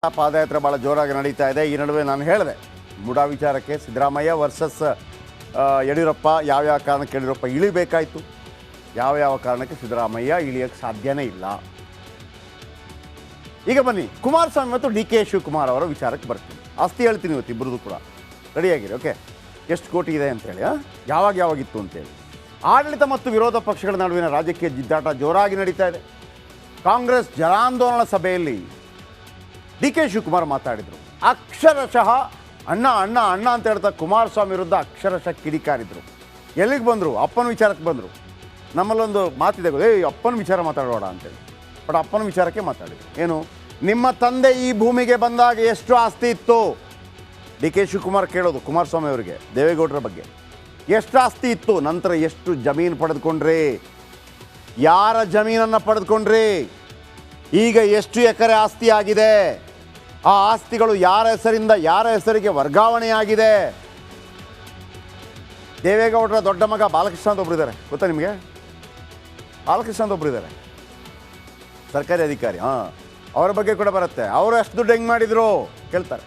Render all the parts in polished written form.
ಪಾದಯಾತ್ರೆ ಭಾಳ ಜೋರಾಗಿ ನಡೀತಾ ಇದೆ. ಈ ನಡುವೆ ನಾನು ಹೇಳಿದೆ ಮುಡಾ ವಿಚಾರಕ್ಕೆ ಸಿದ್ದರಾಮಯ್ಯ ವರ್ಸಸ್ ಯಡಿಯೂರಪ್ಪ ಯಾವ್ಯಾವ ಕಾರಣಕ್ಕೆ ಯಡಿಯೂರಪ್ಪ ಇಳಿಬೇಕಾಯಿತು, ಯಾವ ಕಾರಣಕ್ಕೆ ಸಿದ್ದರಾಮಯ್ಯ ಇಳಿಯೋಕ್ಕೆ ಸಾಧ್ಯನೇ ಇಲ್ಲ. ಈಗ ಬನ್ನಿ ಕುಮಾರಸ್ವಾಮಿ ಮತ್ತು ಡಿ ಕೆ ಶಿವಕುಮಾರ್ ಅವರ ವಿಚಾರಕ್ಕೆ ಬರ್ತೀನಿ. ಆಸ್ತಿ ಹೇಳ್ತೀನಿ ಇವತ್ತು ಇಬ್ಬರದು ಕೂಡ ರೆಡಿಯಾಗಿರಿ. ಓಕೆ, ಎಷ್ಟು ಕೋಟಿ ಇದೆ ಅಂತೇಳಿ, ಯಾವಾಗಿತ್ತು ಅಂತೇಳಿ. ಆಡಳಿತ ಮತ್ತು ವಿರೋಧ ಪಕ್ಷಗಳ ನಡುವಿನ ರಾಜಕೀಯ ಜಿದ್ದಾಟ ಜೋರಾಗಿ ನಡೀತಾ ಇದೆ. ಕಾಂಗ್ರೆಸ್ ಜನಾಂದೋಲನ ಸಭೆಯಲ್ಲಿ ಡಿ ಕೆ ಶಿವಕುಮಾರ್ ಮಾತಾಡಿದರು. ಅಕ್ಷರಶಃ ಅಣ್ಣ ಅಣ್ಣ ಅಣ್ಣ ಅಂತ ಹೇಳ್ತಾ ಕುಮಾರಸ್ವಾಮಿ ವಿರುದ್ಧ ಅಕ್ಷರಶಃ ಕಿಡಿಕಾರಿದ್ರು. ಎಲ್ಲಿಗೆ ಬಂದರು? ಅಪ್ಪನ ವಿಚಾರಕ್ಕೆ ಬಂದರು. ನಮ್ಮಲ್ಲೊಂದು ಮಾತಿದೆ, ಅಪ್ಪನ ವಿಚಾರ ಮಾತಾಡೋಣ ಅಂತೇಳಿ. ಬಟ್ ಅಪ್ಪನ ವಿಚಾರಕ್ಕೆ ಮಾತಾಡಿದ್ರು. ಏನು, ನಿಮ್ಮ ತಂದೆ ಈ ಭೂಮಿಗೆ ಬಂದಾಗ ಎಷ್ಟು ಆಸ್ತಿ ಇತ್ತು? ಡಿ ಕೆ ಶಿವಕುಮಾರ್ ಕೇಳೋದು ಕುಮಾರಸ್ವಾಮಿ ಅವರಿಗೆ, ದೇವೇಗೌಡರ ಬಗ್ಗೆ. ಎಷ್ಟು ಆಸ್ತಿ ಇತ್ತು, ನಂತರ ಎಷ್ಟು ಜಮೀನು ಪಡೆದುಕೊಂಡ್ರಿ, ಯಾರ ಜಮೀನನ್ನು ಪಡೆದುಕೊಂಡ್ರಿ, ಈಗ ಎಷ್ಟು ಎಕರೆ ಆಸ್ತಿ ಆಗಿದೆ, ಆ ಆಸ್ತಿಗಳು ಯಾರ ಹೆಸರಿಂದ ಯಾರ ಹೆಸರಿಗೆ ವರ್ಗಾವಣೆಯಾಗಿದೆ. ದೇವೇಗೌಡರ ದೊಡ್ಡ ಮಗ ಬಾಲಕೃಷ್ಣ ಅಂತ ಒಬ್ಬರು ಇದ್ದಾರೆ, ಗೊತ್ತಾ ನಿಮಗೆ? ಬಾಲಕೃಷ್ಣ ಅಂತ ಒಬ್ಬರು ಇದ್ದಾರೆ, ಸರ್ಕಾರಿ ಅಧಿಕಾರಿ. ಅವರ ಬಗ್ಗೆ ಕೂಡ ಬರುತ್ತೆ. ಅವರು ಎಷ್ಟು ದುಡ್ಡು ಹೆಂಗೆ ಮಾಡಿದ್ರು ಕೇಳ್ತಾರೆ.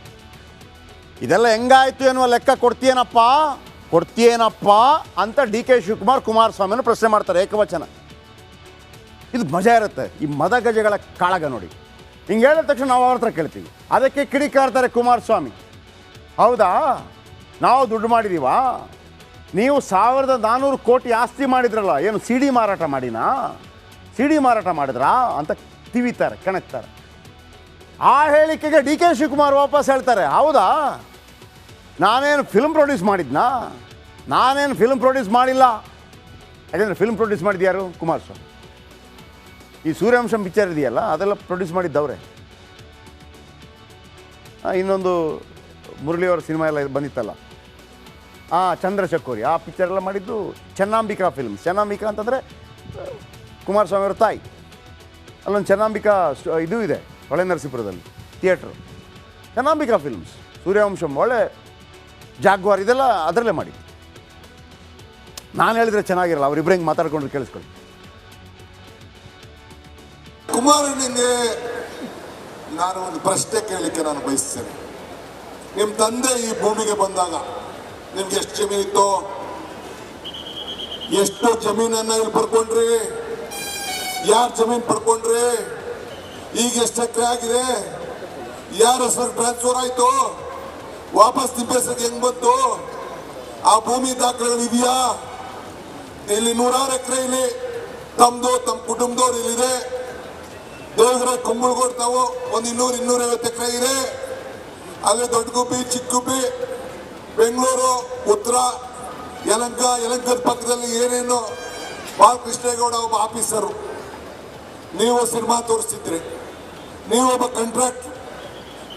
ಇದೆಲ್ಲ ಹೆಂಗಾಯ್ತು ಎನ್ನುವ ಲೆಕ್ಕ ಕೊಡ್ತೀಯೇನಪ್ಪ ಅಂತ ಡಿ ಕೆ ಶಿವಕುಮಾರ್ ಕುಮಾರಸ್ವಾಮಿಯನ್ನು ಪ್ರಶ್ನೆ ಮಾಡ್ತಾರೆ, ಏಕವಚನ. ಇದು ಮಜಾ ಇರುತ್ತೆ, ಈ ಮದ ಗಜಗಳ ಕಾಳಗ ನೋಡಿ. ಹಿಂಗೆ ಹೇಳಿದ ತಕ್ಷಣ ನಾವು ಅವ್ರ ಹತ್ರ ಕೇಳ್ತೀವಿ, ಅದಕ್ಕೆ ಕಿಡಿಕಾರ್ತಾರೆ ಕುಮಾರಸ್ವಾಮಿ. ಹೌದಾ, ನಾವು ದುಡ್ಡು ಮಾಡಿದೀವಾ? ನೀವು 1400 ಕೋಟಿ ಆಸ್ತಿ ಮಾಡಿದ್ರಲ್ಲ, ಏನು ಸಿ ಡಿ ಮಾರಾಟ ಮಾಡಿದ್ರಾ ಅಂತ ತಿವಿತಾರೆ, ಕೆಣಕ್ತಾರೆ. ಆ ಹೇಳಿಕೆಗೆ ಡಿ ಕೆ ಶಿವಕುಮಾರ್ ವಾಪಸ್ ಹೇಳ್ತಾರೆ, ಹೌದಾ, ನಾನೇನು ಫಿಲ್ಮ್ ಪ್ರೊಡ್ಯೂಸ್ ಮಾಡಿದ್ನಾ? ನಾನೇನು ಫಿಲ್ಮ್ ಪ್ರೊಡ್ಯೂಸ್ ಮಾಡಿಲ್ಲ. ಯಾಕೆಂದರೆ ಫಿಲ್ಮ್ ಪ್ರೊಡ್ಯೂಸ್ ಮಾಡಿದ್ದು ಯಾರು? ಕುಮಾರಸ್ವಾಮಿ. ಈ ಸೂರ್ಯವಂಶಂ ಪಿಕ್ಚರ್ ಇದೆಯಲ್ಲ, ಅದೆಲ್ಲ ಪ್ರೊಡ್ಯೂಸ್ ಮಾಡಿದ್ದವ್ರೆ. ಇನ್ನೊಂದು ಮುರಳಿಯವರ ಸಿನಿಮಾ ಎಲ್ಲ ಬಂದಿತ್ತಲ್ಲ, ಚಂದ್ರಚಕೋರಿ, ಆ ಪಿಕ್ಚರ್ ಎಲ್ಲ ಮಾಡಿದ್ದು ಚೆನ್ನಾಂಬಿಕಾ ಫಿಲ್ಮ್ಸ್. ಚೆನ್ನಾಂಬಿಕಾ ಅಂತಂದರೆ ಕುಮಾರಸ್ವಾಮಿ ಅವರ ತಾಯಿ. ಅಲ್ಲೊಂದು ಚೆನ್ನಾಂಬಿಕಾ ಇದು ಇದೆ ಹೊಳೆ ನರಸೀಪುರದಲ್ಲಿ ಥಿಯೇಟ್ರು, ಚೆನ್ನಾಂಬಿಕಾ ಫಿಲ್ಮ್ಸ್. ಸೂರ್ಯವಂಶಂ, ಒಳ್ಳೆ ಜಾಗ್ವಾರ್, ಇದೆಲ್ಲ ಅದರಲ್ಲೇ ಮಾಡಿದ್ದು. ನಾನು ಹೇಳಿದರೆ ಚೆನ್ನಾಗಿರಲ್ಲ, ಅವರಿಬ್ಬರು ಹಿಂಗೆ ಮಾತಾಡ್ಕೊಂಡು ಕೇಳಿಸ್ಕೊಳ್ಳಿ. ಕುಮಾರನಿಗೆ ನಾನು ಒಂದು ಪ್ರಶ್ನೆ ಕೇಳಲಿಕ್ಕೆ ನಾನು ಬಯಸ್ತೇನೆ. ನಿಮ್ಮ ತಂದೆ ಈ ಭೂಮಿಗೆ ಬಂದಾಗ ನಿಮ್ಗೆ ಎಷ್ಟು ಜಮೀನಿತ್ತು? ಎಷ್ಟು ಜಮೀನನ್ನ ಇಲ್ಲಿ ಪಡ್ಕೊಂಡ್ರಿ? ಯಾರು ಜಮೀನು ಪಡ್ಕೊಂಡ್ರಿ? ಈಗ ಎಷ್ಟು ಎಕರೆ ಆಗಿದೆ? ಯಾರ ಹೆಸರು ಟ್ರಾನ್ಸ್ಫರ್ ಆಯ್ತು? ವಾಪಸ್ ನಿಮ್ಮ ಹೆಸರಿಗೆ ಹೆಂಗ್ ಬಂತು? ಆ ಭೂಮಿ ದಾಖಲೆಗಳು ಇದೆಯಾ? ಇಲ್ಲಿ 100 ಎಕರೆ ಇಲ್ಲಿ ತಮ್ಮದು, ತಮ್ಮ ಕುಟುಂಬದವ್ರು ಇಲ್ಲಿದೆ. ದೇವರ ಕುಂಬಳಗೋಡ್ ತಾವು ಒಂದು 200-250 ಎಕರೆ ಇದೆ. ಅಲ್ಲೇ ದೊಡ್ಡ ಗುಬ್ಬಿ, ಚಿಕ್ಕ ಗುಬ್ಬಿ, ಬೆಂಗಳೂರು, ಉತ್ತರ, ಯಲಂಕದ ಪಕ್ಕದಲ್ಲಿ ಏನೇನು ಬಾಲಕೃಷ್ಣೇಗೌಡ ಒಬ್ಬ ಆಫೀಸರು. ನೀವು ಸಿನಿಮಾ ತೋರಿಸ್ತಿದ್ರಿ, ನೀವು ಒಬ್ಬ ಕಾಂಟ್ರಾಕ್ಟ್.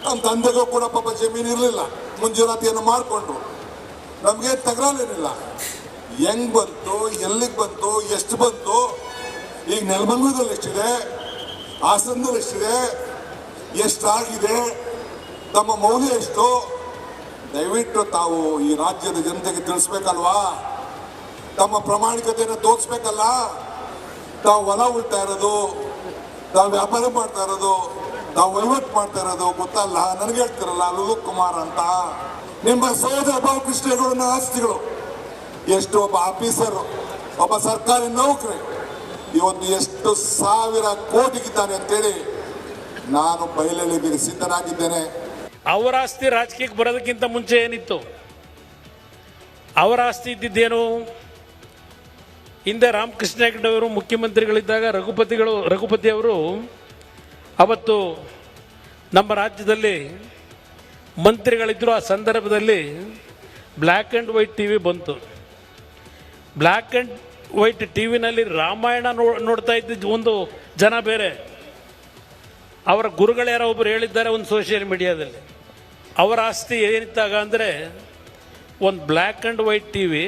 ನಮ್ಮ ತಂದೆಗೂ ಕೂಡ ಪಾಪ ಜಮೀನು ಇರಲಿಲ್ಲ, ಮುಂಜಾನೆಯನ್ನು ಮಾಡಿಕೊಂಡ್ರು. ನಮಗೆ ತಗರಾಲೇನಿಲ್ಲ. ಹೆಂಗ್ ಬಂತು, ಎಲ್ಲಿಗೆ ಬಂತು, ಎಷ್ಟು ಬಂತು? ಈಗ ನೆಲಮಂಗಲದಲ್ಲಿ ಎಷ್ಟಿದೆ, ಹಾಸನದಲ್ಲಿ ಎಷ್ಟಿದೆ, ಎಷ್ಟಾಗಿದೆ, ತಮ್ಮ ಮೌಲ್ಯ ಎಷ್ಟು? ದಯವಿಟ್ಟು ತಾವು ಈ ರಾಜ್ಯದ ಜನತೆಗೆ ತಿಳಿಸ್ಬೇಕಲ್ವಾ? ತಮ್ಮ ಪ್ರಾಮಾಣಿಕತೆಯನ್ನು ತೋರಿಸ್ಬೇಕಲ್ಲ. ತಾವು ಹೊಲ ಉಳ್ತಾ ಇರೋದು, ತಾವು ವ್ಯಾಪಾರ ಮಾಡ್ತಾ ಇರೋದು, ತಾವು ವಹಿವಾಟು ಮಾಡ್ತಾ ಇರೋದು ಗೊತ್ತಲ್ಲ. ನನಗೆ ಹೇಳ್ತಿರಲ್ಲ ಲುಲು ಕುಮಾರ್ ಅಂತ. ನಿಮ್ಮ ಸಹೋದರ ಬಾಲಕೃಷ್ಣೇಗೌಡನ ಆಸ್ತಿಗಳು ಎಷ್ಟು? ಒಬ್ಬ ಆಫೀಸರು, ಒಬ್ಬ ಸರ್ಕಾರಿ ನೌಕರಿ ಇವತ್ತು ಎಷ್ಟು 1000 ಕೋಟಿಗಿದ್ದಾನೆ ಅಂತೇಳಿ ನಾನು ಬಯಲಿಗೆ ಸಿದ್ಧನಾಗಿದ್ದೇನೆ. ಅವರ ಆಸ್ತಿ ರಾಜಕೀಯಕ್ಕೆ ಬರೋದಕ್ಕಿಂತ ಮುಂಚೆ ಏನಿತ್ತು? ಅವರ ಆಸ್ತಿ ಇದ್ದಿದ್ದೇನು? ಹಿಂದೆ ರಾಮಕೃಷ್ಣ ಹೆಗಡೆ ಅವರು ಮುಖ್ಯಮಂತ್ರಿಗಳಿದ್ದಾಗ ರಘುಪತಿ ಅವರು ಅವತ್ತು ನಮ್ಮ ರಾಜ್ಯದಲ್ಲಿ ಮಂತ್ರಿಗಳಿದ್ದರು. ಆ ಸಂದರ್ಭದಲ್ಲಿ black and white T V ಬಂತು. ಬ್ಲ್ಯಾಕ್ ಆ್ಯಂಡ್ ವೈಟ್ ಟಿ ವಿನಲ್ಲಿ ರಾಮಾಯಣ ನೋಡ್ತಾ ಇದ್ದಿದ್ದು ಒಂದು ಜನ ಬೇರೆ. ಅವರ ಗುರುಗಳು ಯಾರೋ ಒಬ್ಬರು ಹೇಳಿದ್ದಾರೆ ಒಂದು ಸೋಷಿಯಲ್ ಮೀಡಿಯಾದಲ್ಲಿ. ಅವರ ಆಸ್ತಿ ಏನಿದ್ದಾಗ ಅಂದರೆ ಒಂದು black and white T V,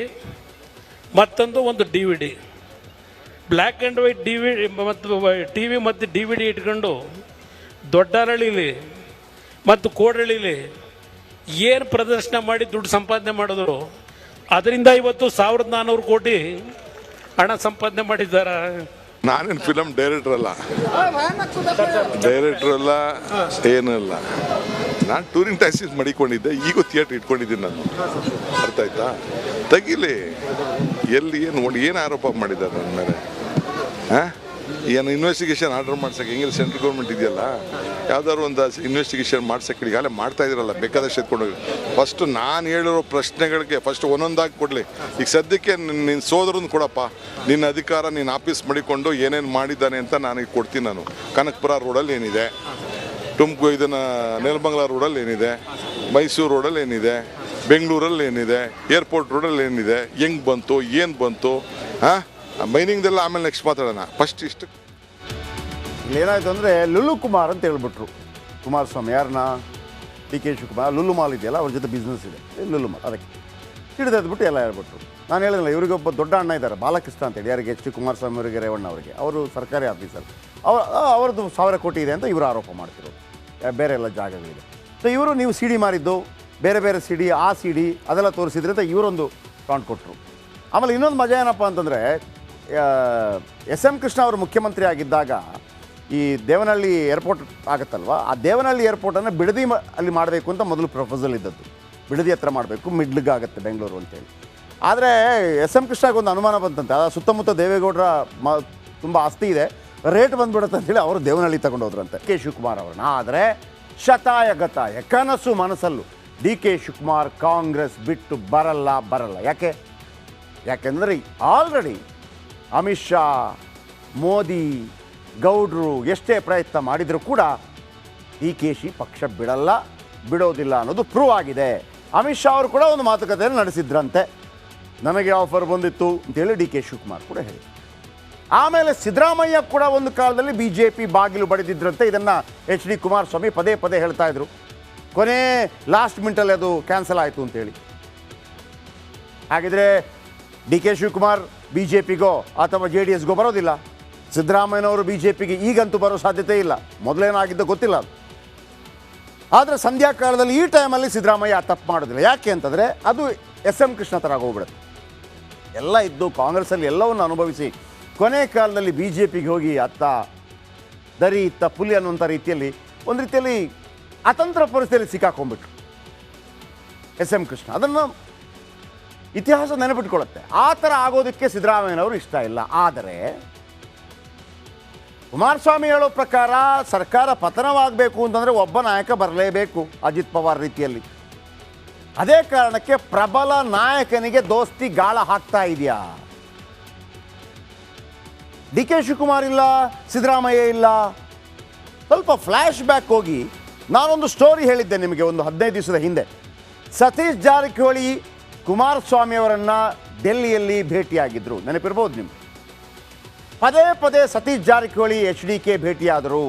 ಮತ್ತೊಂದು ಒಂದು D V D. Black and white D V ಮತ್ತು ಟಿ ವಿ ಮತ್ತು ಡಿ ವಿ ಡಿ ಇಟ್ಕೊಂಡು ದೊಡ್ಡರಳ್ಳಿಲಿ ಮತ್ತು ಕೋಡಳ್ಳಿಲಿ ಏನು ಪ್ರದರ್ಶನ ಮಾಡಿ ದುಡ್ಡು ಸಂಪಾದನೆ ಮಾಡಿದ್ರು. ಅದರಿಂದ ಇವತ್ತು 1400 ಕೋಟಿ ಹಣ ಸಂಪಾದನೆ ಮಾಡಿದ್ದಾರೆ. ನಾನೇನು ಫಿಲಮ್ ಡೈರೆಕ್ಟರ್ ಅಲ್ಲ ಏನೂ ಅಲ್ಲ. ನಾನು ಟೂರಿಂಗ್ ಟ್ಯಾಕ್ಸೀಸ್ ಮಡಿಕೊಂಡಿದ್ದೆ, ಈಗೂ ಥಿಯೇಟ್ರ್ ಇಟ್ಕೊಂಡಿದ್ದೀನಿ ನಾನು. ಅರ್ಥ ಆಯ್ತಾ? ತೆಗಿಲಿ, ಎಲ್ಲಿ ಏನು ಆರೋಪ ಮಾಡಿದ್ದಾರೆ ನನ್ನ ಮೇಲೆ? ಹಾಂ, ಏನು ಇನ್ವೆಸ್ಟಿಗೇಷನ್ ಆರ್ಡರ್ ಮಾಡ್ಸಕ್ಕೆ ಹೆಂಗಿಲ್ಲ, ಸೆಂಟ್ರಲ್ ಗೌರ್ಮೆಂಟ್ ಇದೆಯಲ್ಲ, ಯಾವ್ದಾದ್ರು ಒಂದು ಇನ್ವೆಸ್ಟಿಗೇಷನ್ ಮಾಡ್ಸಕ್ಕೆ ಈಗಾಗಲೇ ಮಾಡ್ತಾ ಇದ್ದೀರಲ್ಲ, ಬೇಕಾದಷ್ಟು ಎತ್ಕೊಂಡೋಗಿ. ಫಸ್ಟು ನಾನು ಹೇಳಿರೋ ಪ್ರಶ್ನೆಗಳಿಗೆ ಫಸ್ಟ್ ಒಂದೊಂದಾಗಿ ಕೊಡಲಿ. ಈಗ ಸದ್ಯಕ್ಕೆ ನಿನ್ನ ಸೋದರನ್ನು ಕೊಡಪ್ಪ, ನಿನ್ನ ಅಧಿಕಾರ ನೀನು ಆಫೀಸ್ ಮಾಡಿಕೊಂಡು ಏನೇನು ಮಾಡಿದ್ದಾನೆ ಅಂತ ನನಗೆ ಕೊಡ್ತೀನಿ. ನಾನು ಕನಕಪುರ ರೋಡಲ್ಲಿ ಏನಿದೆ, ಇದನ್ನು ನೆಲಮಂಗಲ ರೋಡಲ್ಲಿ ಏನಿದೆ, ಮೈಸೂರು ರೋಡಲ್ಲಿ ಏನಿದೆ, ಬೆಂಗಳೂರಲ್ಲಿ ಏನಿದೆ, ಏರ್ಪೋರ್ಟ್ ರೋಡಲ್ಲಿ ಏನಿದೆ, ಹೆಂಗೆ ಬಂತು, ಏನು ಬಂತು, ಹಾಂ, ಮೈನಿಂಗ್ದೆಲ್ಲ ಆಮೇಲೆ ನೆಕ್ಸ್ಟ್ ಮಾತಾಡೋಣ. ಫಸ್ಟ್ ಇಷ್ಟು ಇಲ್ಲೇನಾಯಿತು ಅಂದರೆ ಲುಲ್ಲು ಕುಮಾರ್ ಅಂತ ಹೇಳ್ಬಿಟ್ರು ಕುಮಾರಸ್ವಾಮಿ. ಯಾರನ್ನ? D K Shivakumar. Lulu mall ಇದೆಯಲ್ಲ, ಅವ್ರ ಜೊತೆ ಬಿಸ್ನೆಸ್ ಇದೆ, ಲುಲ್ಲು ಮಾಲ್. ಅದಕ್ಕೆ ಹಿಡಿದದ್ಬಿಟ್ಟು ಎಲ್ಲ ಹೇಳ್ಬಿಟ್ರು. ನಾನು ಹೇಳಿದ್ನಲ್ಲ, ಇವರಿಗೊಬ್ಬ ದೊಡ್ಡ ಅಣ್ಣ ಇದ್ದಾರೆ ಬಾಲಕೃಷ್ಣ ಅಂತೇಳಿ. ಯಾರಿಗೆ? ಎಚ್ ಡಿ ಕುಮಾರಸ್ವಾಮಿ ಅವರಿಗೆ, ರೇವಣ್ಣ ಅವರಿಗೆ. ಅವರು ಸರ್ಕಾರಿ ಆಫೀಸರ್. ಅವ್ರದ್ದು 1000 ಕೋಟಿ ಇದೆ ಅಂತ ಇವರು ಆರೋಪ ಮಾಡ್ತಿರೋದು. ಬೇರೆ ಎಲ್ಲ ಜಾಗಗಳಿದೆ. ಸೊ ಇವರು ನೀವು ಸಿ ಡಿ ಮಾರಿದ್ದು, ಬೇರೆ ಬೇರೆ ಸಿ ಡಿ, ಆ ಸಿ ಡಿ ಅದೆಲ್ಲ ತೋರಿಸಿದ್ರೆ ಅಂತ ಇವರೊಂದು ಕಾಂಟ್ ಕೊಟ್ಟರು. ಆಮೇಲೆ ಇನ್ನೊಂದು ಮಜಾ ಏನಪ್ಪ ಅಂತಂದರೆ, ಎಸ್ ಎಂ ಕೃಷ್ಣ ಅವರು ಮುಖ್ಯಮಂತ್ರಿ ಆಗಿದ್ದಾಗ ಈ ದೇವನಹಳ್ಳಿ ಏರ್ಪೋರ್ಟ್ ಆಗುತ್ತಲ್ವ, ಆ ದೇವನಹಳ್ಳಿ ಏರ್ಪೋರ್ಟನ್ನು ಬಿಡದಿ ಅಲ್ಲಿ ಮಾಡಬೇಕು ಅಂತ ಮೊದಲು ಪ್ರಪೋಸಲ್ ಇದ್ದದ್ದು. ಬಿಡದಿ ಹತ್ರ ಮಾಡಬೇಕು, ಮಿಡ್ಲಿಗೆ ಆಗುತ್ತೆ ಬೆಂಗಳೂರು ಅಂತೇಳಿ. ಆದರೆ ಎಸ್ ಎಂ ಕೃಷ್ಣಗೆ ಒಂದು ಅನುಮಾನ ಬಂತಂತೆ, ಆ ಸುತ್ತಮುತ್ತ ದೇವೇಗೌಡರ ತುಂಬ ಆಸ್ತಿ ಇದೆ, ರೇಟ್ ಬಂದ್ಬಿಡುತ್ತೆ ಅಂತೇಳಿ ಅವರು ದೇವನಹಳ್ಳಿ ತಗೊಂಡೋದ್ರಂತೆ ಕೆ ಶಿವಕುಮಾರ್ ಅವ್ರನ್ನ. ಆದರೆ ಶತಾಯ ಗತಾಯ ಕನಸು ಮನಸ್ಸಲ್ಲೂ ಡಿ ಕೆ ಶಿವಕುಮಾರ್ ಕಾಂಗ್ರೆಸ್ ಬಿಟ್ಟು ಬರಲ್ಲ. ಯಾಕೆಂದರೆ ಆಲ್ರೆಡಿ ಅಮಿತ್ ಶಾ, ಮೋದಿ, ಗೌಡ್ರು ಎಷ್ಟೇ ಪ್ರಯತ್ನ ಮಾಡಿದರೂ ಕೂಡ ಡಿ ಕೆ ಶಿ ಪಕ್ಷ ಬಿಡೋದಿಲ್ಲ ಅನ್ನೋದು ಪ್ರೂವ್ ಆಗಿದೆ. ಅಮಿತ್ ಶಾ ಅವರು ಕೂಡ ಒಂದು ಮಾತುಕತೆಯನ್ನು ನಡೆಸಿದ್ರಂತೆ, ನನಗೆ ಆಫರ್ ಬಂದಿತ್ತು ಅಂತೇಳಿ ಡಿ ಕೆ ಶಿವಕುಮಾರ್ ಕೂಡ ಹೇಳಿ. ಆಮೇಲೆ ಸಿದ್ದರಾಮಯ್ಯ ಕೂಡ ಒಂದು ಕಾಲದಲ್ಲಿ BJP ಬಾಗಿಲು ಬಡಿದಿದ್ರಂತೆ. ಇದನ್ನು ಎಚ್ ಡಿ ಕುಮಾರಸ್ವಾಮಿ ಪದೇ ಪದೇ ಹೇಳ್ತಾ ಇದ್ರು. ಕೊನೆ ಲಾಸ್ಟ್ ಮಿನಿಟಲ್ಲಿ ಅದು ಕ್ಯಾನ್ಸಲ್ ಆಯಿತು ಅಂತೇಳಿ. ಹಾಗಿದ್ರೆ ಡಿ ಕೆ ಶಿವಕುಮಾರ್ BJPಗೋ ಅಥವಾ JDSಗೋ ಬರೋದಿಲ್ಲ. ಸಿದ್ದರಾಮಯ್ಯನವರು BJPಗೆ ಈಗಂತೂ ಬರೋ ಸಾಧ್ಯತೆ ಇಲ್ಲ. ಮೊದಲೇನಾಗಿದ್ದು ಗೊತ್ತಿಲ್ಲ ಅದು. ಆದರೆ ಸಂಧ್ಯಾ ಕಾಲದಲ್ಲಿ ಈ ಟೈಮಲ್ಲಿ ಸಿದ್ದರಾಮಯ್ಯ ತಪ್ಪು ಮಾಡೋದಿಲ್ಲ. ಯಾಕೆ ಅಂತಂದರೆ ಅದು ಎಸ್ ಎಂ ಕೃಷ್ಣ ಥರ ಹೋಗ್ಬಿಡುತ್ತೆ. ಎಲ್ಲ ಇದ್ದು ಕಾಂಗ್ರೆಸ್ಸಲ್ಲಿ ಎಲ್ಲವನ್ನು ಅನುಭವಿಸಿ ಕೊನೆ ಕಾಲದಲ್ಲಿ BJPಗೆ ಹೋಗಿ ಅತ್ತ ದರಿ ಇತ್ತ ಪುಲಿ ಅನ್ನುವಂಥ ರೀತಿಯಲ್ಲಿ ಒಂದು ರೀತಿಯಲ್ಲಿ ಅತಂತ್ರ ಪರಿಸ್ಥಿತಿಯಲ್ಲಿ ಸಿಕ್ಕಾಕೊಂಡ್ಬಿಟ್ರು ಎಸ್ ಎಂ ಕೃಷ್ಣ. ಅದನ್ನು ಇತಿಹಾಸ ನೆನಪಿಟ್ಕೊಳ್ಳುತ್ತೆ. ಆ ಥರ ಆಗೋದಕ್ಕೆ ಸಿದ್ದರಾಮಯ್ಯನವರು ಇಷ್ಟ ಇಲ್ಲ. ಆದರೆ ಕುಮಾರಸ್ವಾಮಿ ಹೇಳೋ ಪ್ರಕಾರ ಸರ್ಕಾರ ಪತನವಾಗಬೇಕು ಅಂತಂದರೆ ಒಬ್ಬ ನಾಯಕ ಬರಲೇಬೇಕು, ಅಜಿತ್ ಪವಾರ್ ರೀತಿಯಲ್ಲಿ. ಅದೇ ಕಾರಣಕ್ಕೆ ಪ್ರಬಲ ನಾಯಕನಿಗೆ ದೋಸ್ತಿ ಗಾಳ ಹಾಕ್ತಾ ಇದೆಯಾ? ಡಿ ಕೆ ಶಿವಕುಮಾರ್ ಇಲ್ಲ, ಸಿದ್ದರಾಮಯ್ಯ ಇಲ್ಲ. ಸ್ವಲ್ಪ ಫ್ಲ್ಯಾಶ್ ಬ್ಯಾಕ್ ಹೋಗಿ ನಾನೊಂದು ಸ್ಟೋರಿ ಹೇಳಿದ್ದೆ ನಿಮಗೆ ಒಂದು 15 ದಿವಸದ ಹಿಂದೆ. ಸತೀಶ್ ಜಾರಕಿಹೊಳಿ ಕುಮಾರಸ್ವಾಮಿ ಅವರನ್ನು ಡೆಲ್ಲಿಯಲ್ಲಿ ಭೇಟಿಯಾಗಿದ್ದರು, ನೆನಪಿರ್ಬೋದು ನಿಮ್ಗೆ. ಪದೇ ಪದೇ ಸತೀಶ್ ಜಾರಕಿಹೊಳಿ HDK ಭೇಟಿಯಾದರು.